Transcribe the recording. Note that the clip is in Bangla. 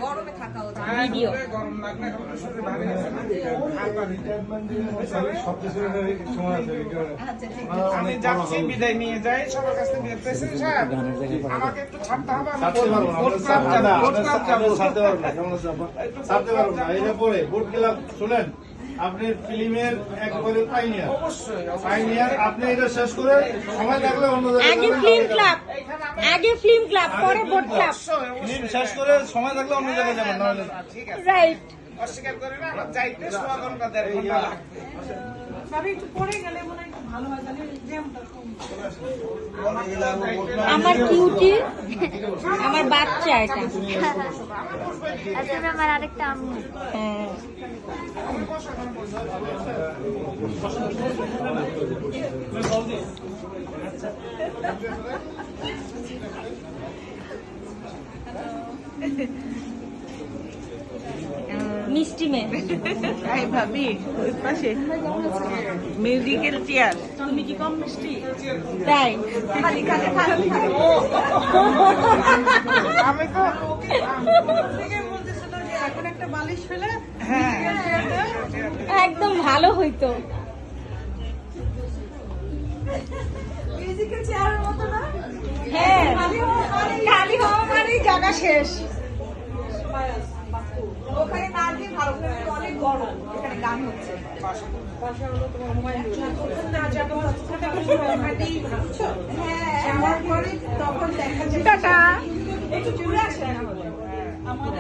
গরমে থাকা ভিডিও গরম লাগলে শরীর ভারী আছে আমি যাচ্ছি বিদায় নিয়ে যাই সবার কাছে প্রেসিডেন্ট সাহেব আমাকে একটু ছাড়তে হবে শুনেন আপনি ফিল্মের একবারে পাইনিয়ার আপনি এটা শেষ করে সময় লাগলে অন্য আগে ফিল্ম ক্লাব পরে বোট ক্লাব ফিল্ম শেষ করে সময় লাগলে অন্য জায়গায় যাবেন নাহলে রাইট অস্বীকার করি না আমার যাইতে সোয়া ঘন্টা 1.5 ঘন্টা লাগবে একটু পরে গেলে মনে হয় ভালো হয় তাহলে জ্যামটা কম আমার কিউটি আমার বাচ্চা এটা আসলে আমার আরেকটা আম্মু হ্যাঁ মিষ্টি মেয়ে তাই ভাবি ওই পাশে মিউজিক্যাল চেয়ার তুমি কি কম মিষ্টি তাই খালি খালি খালি খালি আমি তো বলতেছিল যে এখন একটা বালিশ ফেলে হ্যাঁ একদম ভালো হইতো মিউজিক্যাল চেয়ারের মতো না হ্যাঁ খালি হওয়া মানেই জায়গা শেষ ওখানে না দিয়ে ভালো করে অনেক গরম এখানে গান হচ্ছে পাশে হলো তোমার মোবাইল না যাবো হ্যাঁ আমার পরে তখন দেখা যায় একটু জুড়ে আসে আমাদের